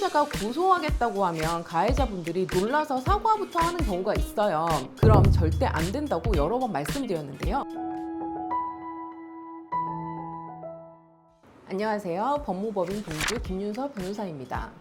피해자가 고소하겠다고 하면 가해자분들이 놀라서 사과부터 하는 경우가 있어요. 그럼 절대 안 된다고 여러 번 말씀드렸는데요. 안녕하세요. 법무법인 동주 김윤서 변호사입니다.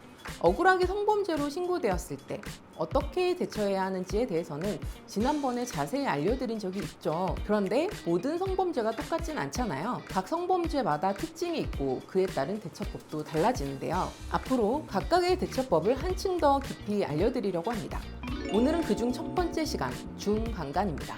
억울하게 성범죄로 신고되었을 때 어떻게 대처해야 하는지에 대해서는 지난번에 자세히 알려드린 적이 있죠. 그런데 모든 성범죄가 똑같진 않잖아요. 각 성범죄마다 특징이 있고 그에 따른 대처법도 달라지는데요. 앞으로 각각의 대처법을 한층 더 깊이 알려드리려고 합니다. 오늘은 그중 첫 번째 시간, 준강간입니다.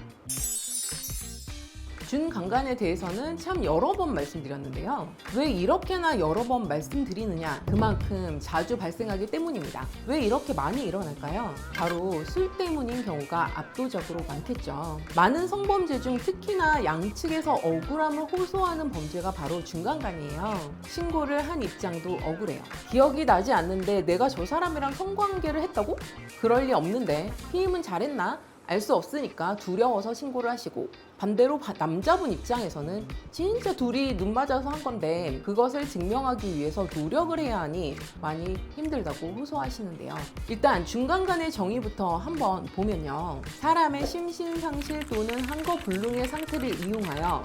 준강간에 대해서는 참 여러 번 말씀드렸는데요. 왜 이렇게나 여러 번 말씀드리느냐? 그만큼 자주 발생하기 때문입니다. 왜 이렇게 많이 일어날까요? 바로 술 때문인 경우가 압도적으로 많겠죠. 많은 성범죄 중 특히나 양측에서 억울함을 호소하는 범죄가 바로 준강간이에요. 신고를 한 입장도 억울해요. 기억이 나지 않는데 내가 저 사람이랑 성관계를 했다고? 그럴 리 없는데 피임은 잘했나? 알 수 없으니까 두려워서 신고를 하시고, 반대로 남자분 입장에서는 진짜 둘이 눈 맞아서 한 건데 그것을 증명하기 위해서 노력을 해야 하니 많이 힘들다고 호소하시는데요. 일단 준강간의 정의부터 한번 보면요. 사람의 심신상실 또는 한거불능의 상태를 이용하여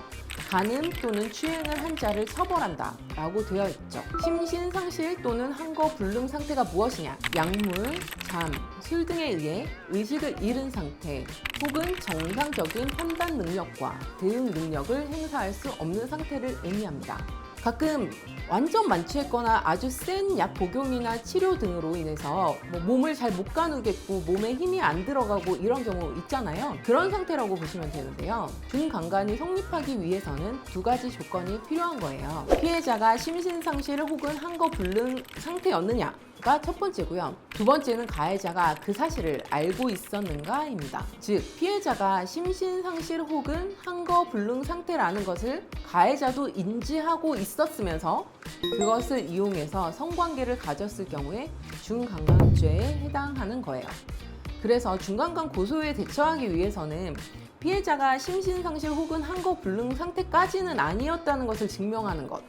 간음 또는 추행을 한 자를 처벌한다 라고 되어 있죠. 심신상실 또는 한거불능 상태가 무엇이냐? 약물, 잠, 술 등에 의해 의식을 잃은 상태 혹은 정상적인 판단 능력과 대응 능력을 행사할 수 없는 상태를 의미합니다. 가끔 완전 만취했거나 아주 센 약 복용이나 치료 등으로 인해서 몸을 잘 못 가누겠고 몸에 힘이 안 들어가고 이런 경우 있잖아요. 그런 상태라고 보시면 되는데요. 준강간이 성립하기 위해서는 두 가지 조건이 필요한 거예요. 피해자가 심신상실 혹은 한거불능 상태였느냐 가 첫 번째고요. 두 번째는 가해자가 그 사실을 알고 있었는가입니다. 즉 피해자가 심신상실 혹은 한거불능 상태라는 것을 가해자도 인지하고 있었으면서 그것을 이용해서 성관계를 가졌을 경우에 준강간죄에 해당하는 거예요. 그래서 준강간 고소에 대처하기 위해서는 피해자가 심신상실 혹은 한거불능 상태까지는 아니었다는 것을 증명하는 것,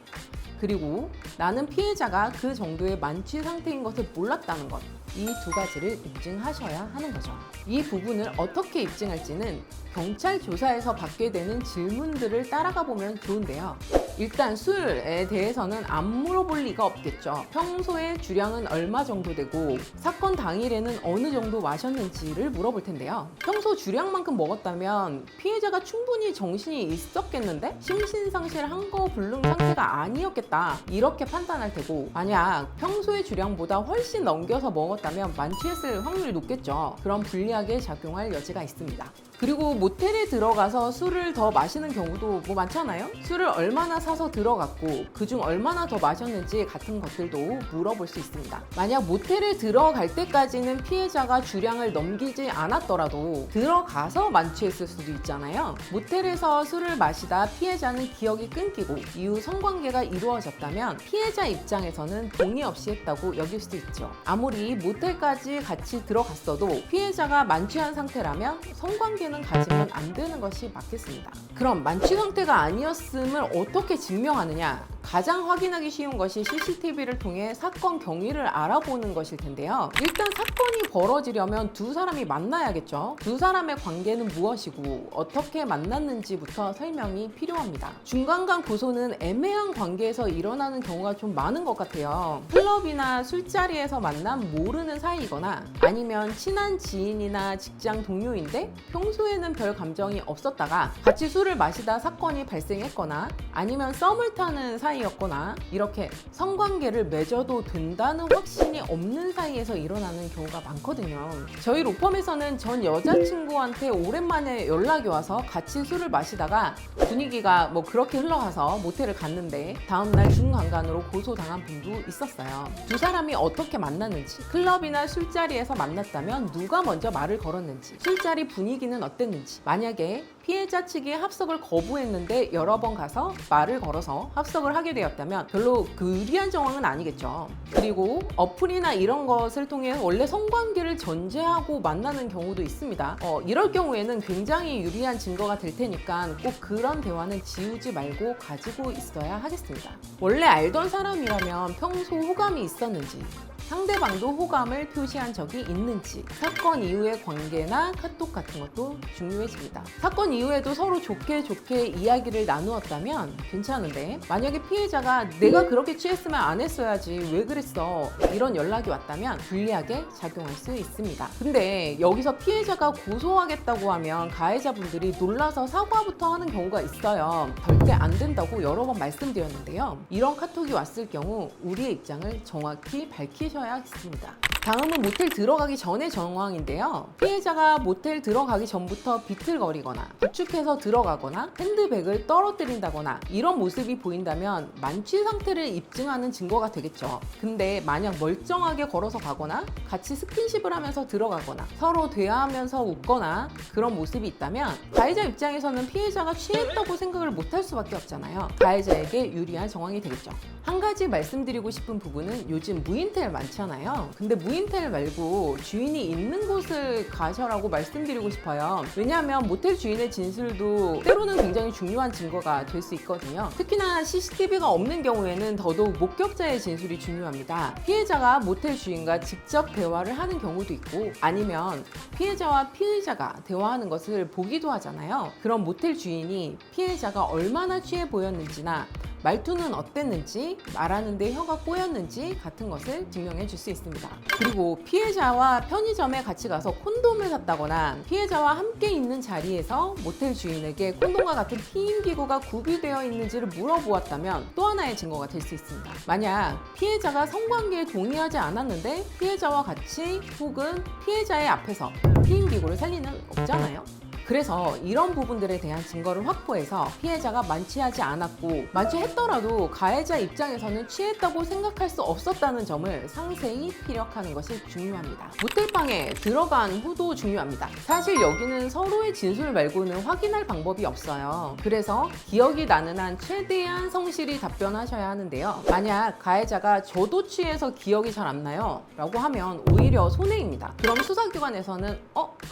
그리고 나는 피해자가 그 정도의 만취 상태인 것을 몰랐다는 것, 이 두 가지를 입증하셔야 하는 거죠. 이 부분을 어떻게 입증할지는 경찰 조사에서 받게 되는 질문들을 따라가 보면 좋은데요. 일단 술에 대해서는 안 물어볼 리가 없겠죠. 평소에 주량은 얼마 정도 되고 사건 당일에는 어느 정도 마셨는지를 물어볼 텐데요. 평소 주량만큼 먹었다면 피해자가 충분히 정신이 있었겠는데 심신상실 한거불능 상태가 아니었겠다 이렇게 판단할 테고, 만약 평소의 주량보다 훨씬 넘겨서 먹었다면 만취했을 확률이 높겠죠. 그럼 불리하게 작용할 여지가 있습니다. 그리고 모텔에 들어가서 술을 더 마시는 경우도 많잖아요. 술을 얼마나 사서 들어갔고 그중 얼마나 더 마셨는지 같은 것들도 물어볼 수 있습니다. 만약 모텔에 들어갈 때까지는 피해자가 주량을 넘기지 않았더라도 들어가서 만취했을 수도 있잖아요. 모텔에서 술을 마시다 피해자는 기억이 끊기고 이후 성관계가 이루어졌다면 피해자 입장에서는 동의 없이 했다고 여길 수도 있죠. 아무리 모텔까지 같이 들어갔어도 피해자가 만취한 상태라면 성관계는 가지면 안 되는 것이 맞겠습니다. 그럼 만취 상태가 아니었음을 어떻게 증명하느냐? 가장 확인하기 쉬운 것이 CCTV를 통해 사건 경위를 알아보는 것일 텐데요. 일단 사건이 벌어지려면 두 사람이 만나야겠죠. 두 사람의 관계는 무엇이고 어떻게 만났는지부터 설명이 필요합니다. 준강간 고소는 애매한 관계에서 일어나는 경우가 좀 많은 것 같아요. 클럽이나 술자리에서 만난 모르는 사이이거나 아니면 친한 지인이나 직장 동료인데 평소에는 별 감정이 없었다가 같이 술을 마시다 사건이 발생했거나 아니면 썸을 타는 사이였거나 이렇게 성관계를 맺어도 된다는 확신이 없는 사이에서 일어나는 경우가 많거든요. 저희 로펌에서는 전 여자친구한테 오랜만에 연락이 와서 같이 술을 마시다가 분위기가 그렇게 흘러가서 모텔을 갔는데 다음날 준강간으로 고소당한 분도 있었어요. 두 사람이 어떻게 만났는지, 클럽이나 술자리에서 만났다면 누가 먼저 말을 걸었는지, 술자리 분위기는 어땠는지, 만약에 피해자 측이 합석을 거부했는데 여러 번 가서 말을 걸어서 합석을 하게 되었다면 별로 유리한 정황은 아니겠죠. 그리고 어플이나 이런 것을 통해 원래 성관계를 전제하고 만나는 경우도 있습니다. 이럴 경우에는 굉장히 유리한 증거가 될 테니까 꼭 그런 대화는 지우지 말고 가지고 있어야 하겠습니다. 원래 알던 사람이라면 평소 호감이 있었는지, 상대방도 호감을 표시한 적이 있는지, 사건 이후의 관계나 카톡 같은 것도 중요해집니다. 사건 이후에도 서로 좋게 이야기를 나누었다면 괜찮은데, 만약에 피해자가 내가 그렇게 취했으면 안 했어야지 왜 그랬어 이런 연락이 왔다면 불리하게 작용할 수 있습니다. 근데 여기서 피해자가 고소하겠다고 하면 가해자분들이 놀라서 사과부터 하는 경우가 있어요. 절대 안 된다고 여러 번 말씀드렸는데요. 이런 카톡이 왔을 경우 우리의 입장을 정확히 밝히셔야겠습니다. 다음은 모텔 들어가기 전의 정황인데요. 피해자가 모텔 들어가기 전부터 비틀거리거나 부축해서 들어가거나 핸드백을 떨어뜨린다거나 이런 모습이 보인다면 만취 상태를 입증하는 증거가 되겠죠. 근데 만약 멀쩡하게 걸어서 가거나 같이 스킨십을 하면서 들어가거나 서로 대화하면서 웃거나 그런 모습이 있다면 가해자 입장에서는 피해자가 취했다고 생각을 못할 수밖에 없잖아요. 가해자에게 유리한 정황이 되겠죠. 한 가지 말씀드리고 싶은 부분은 요즘 무인텔 많잖아요. 근데 무인텔 말고 주인이 있는 곳을 가셔라고 말씀드리고 싶어요. 왜냐하면 모텔 주인의 진술도 때로는 굉장히 중요한 증거가 될 수 있거든요. 특히나 CCTV가 없는 경우에는 더더욱 목격자의 진술이 중요합니다. 피해자가 모텔 주인과 직접 대화를 하는 경우도 있고 아니면 피해자와 피의자가 대화하는 것을 보기도 하잖아요. 그럼 모텔 주인이 피해자가 얼마나 취해 보였는지나 말투는 어땠는지, 말하는데 혀가 꼬였는지 같은 것을 증명해 줄 수 있습니다. 그리고 피해자와 편의점에 같이 가서 콘돔을 샀다거나 피해자와 함께 있는 자리에서 모텔 주인에게 콘돔과 같은 피임기구가 구비되어 있는지를 물어보았다면 또 하나의 증거가 될 수 있습니다. 만약 피해자가 성관계에 동의하지 않았는데 피해자와 같이 혹은 피해자의 앞에서 피임기구를 살 리는 없잖아요. 그래서 이런 부분들에 대한 증거를 확보해서 피해자가 만취하지 않았고 만취했더라도 가해자 입장에서는 취했다고 생각할 수 없었다는 점을 상세히 피력하는 것이 중요합니다. 모텔방에 들어간 후도 중요합니다. 사실 여기는 서로의 진술 말고는 확인할 방법이 없어요. 그래서 기억이 나는 한 최대한 성실히 답변하셔야 하는데요. 만약 가해자가 저도 취해서 기억이 잘 안 나요 라고 하면 오히려 손해입니다. 그럼 수사기관에서는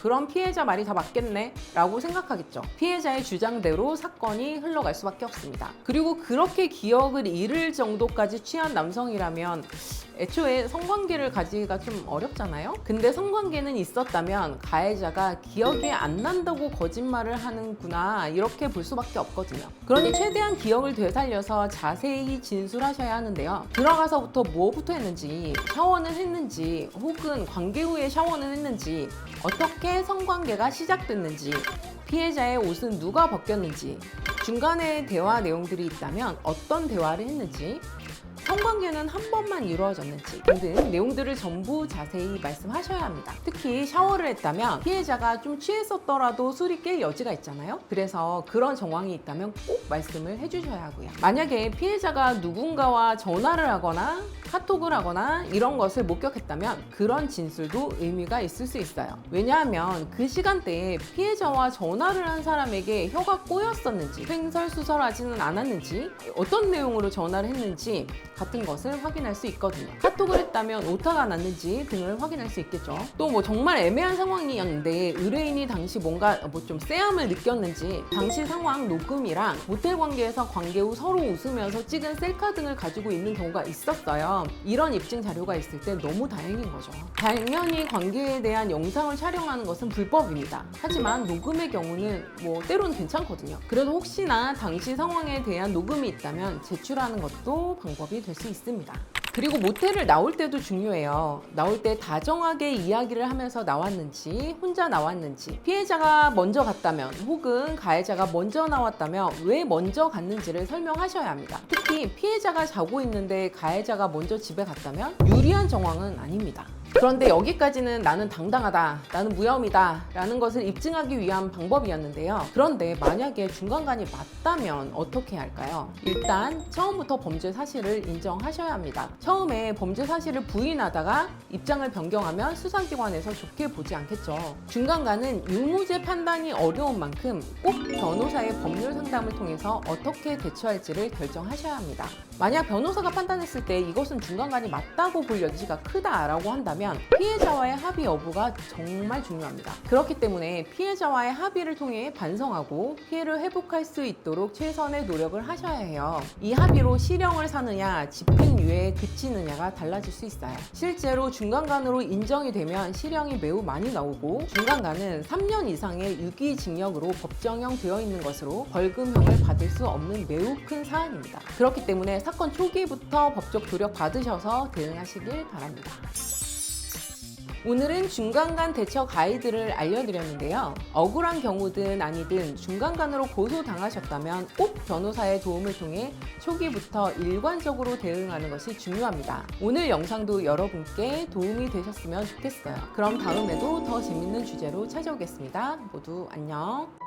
그럼 피해자 말이 다 맞겠네 라고 생각하겠죠. 피해자의 주장대로 사건이 흘러갈 수밖에 없습니다. 그리고 그렇게 기억을 잃을 정도까지 취한 남성이라면 애초에 성관계를 가지기가 좀 어렵잖아요. 근데 성관계는 있었다면 가해자가 기억이 안 난다고 거짓말을 하는구나 이렇게 볼 수밖에 없거든요. 그러니 최대한 기억을 되살려서 자세히 진술하셔야 하는데요. 들어가서부터 뭐부터 했는지, 샤워는 했는지, 혹은 관계 후에 샤워는 했는지, 어떻게 성관계가 시작됐는지, 피해자의 옷은 누가 벗겼는지, 중간에 대화 내용들이 있다면 어떤 대화를 했는지, 성관계는 한 번만 이루어졌는지 등등 내용들을 전부 자세히 말씀하셔야 합니다. 특히 샤워를 했다면 피해자가 좀 취했었더라도 술이 깰 여지가 있잖아요. 그래서 그런 정황이 있다면 꼭 말씀을 해주셔야 하고요. 만약에 피해자가 누군가와 전화를 하거나 카톡을 하거나 이런 것을 목격했다면 그런 진술도 의미가 있을 수 있어요. 왜냐하면 그 시간대에 피해자와 전화를 한 사람에게 혀가 꼬였었는지, 횡설수설하지는 않았는지, 어떤 내용으로 전화를 했는지 같은 것을 확인할 수 있거든요. 카톡을 했다면 오타가 났는지 등을 확인할 수 있겠죠. 또 뭐 정말 애매한 상황이었는데 의뢰인이 당시 뭔가 좀 쎄함을 느꼈는지 당시 상황 녹음이랑 모텔 관계에서 관계 후 서로 웃으면서 찍은 셀카 등을 가지고 있는 경우가 있었어요. 이런 입증 자료가 있을 때 너무 다행인 거죠. 당연히 관계에 대한 영상을 촬영하는 것은 불법입니다. 하지만 녹음의 경우는 뭐 때로는 괜찮거든요. 그래도 혹시나 당시 상황에 대한 녹음이 있다면 제출하는 것도 방법이 될 수 있습니다. 그리고 모텔을 나올 때도 중요해요. 나올 때 다정하게 이야기를 하면서 나왔는지, 혼자 나왔는지, 피해자가 먼저 갔다면 혹은 가해자가 먼저 나왔다면 왜 먼저 갔는지를 설명하셔야 합니다. 특히 피해자가 자고 있는데 가해자가 먼저 집에 갔다면 유리한 정황은 아닙니다. 그런데 여기까지는 나는 당당하다, 나는 무혐의다 라는 것을 입증하기 위한 방법이었는데요. 그런데 만약에 중간간이 맞다면 어떻게 할까요? 일단 처음부터 범죄 사실을 인정하셔야 합니다. 처음에 범죄 사실을 부인하다가 입장을 변경하면 수사기관에서 좋게 보지 않겠죠. 중간간은 유무죄 판단이 어려운 만큼 꼭 변호사의 법률 상담을 통해서 어떻게 대처할지를 결정하셔야 합니다. 만약 변호사가 판단했을 때 이것은 중간간이 맞다고 볼 여지가 크다라고 한다면 피해자와의 합의 여부가 정말 중요합니다. 그렇기 때문에 피해자와의 합의를 통해 반성하고 피해를 회복할 수 있도록 최선의 노력을 하셔야 해요. 이 합의로 실형을 사느냐, 집행유예 기회에 그치느냐가 달라질 수 있어요. 실제로 중간간으로 인정이 되면 실형이 매우 많이 나오고 중간간은 3년 이상의 유기징역으로 법정형 되어 있는 것으로 벌금형을 받을 수 없는 매우 큰 사안입니다. 그렇기 때문에 사건 초기부터 법적 도력 받으셔서 대응하시길 바랍니다. 오늘은 중간간 대처 가이드를 알려드렸는데요. 억울한 경우든 아니든 중간간으로 고소당하셨다면 꼭 변호사의 도움을 통해 초기부터 일관적으로 대응하는 것이 중요합니다. 오늘 영상도 여러분께 도움이 되셨으면 좋겠어요. 그럼 다음에도 더 재밌는 주제로 찾아오겠습니다. 모두 안녕.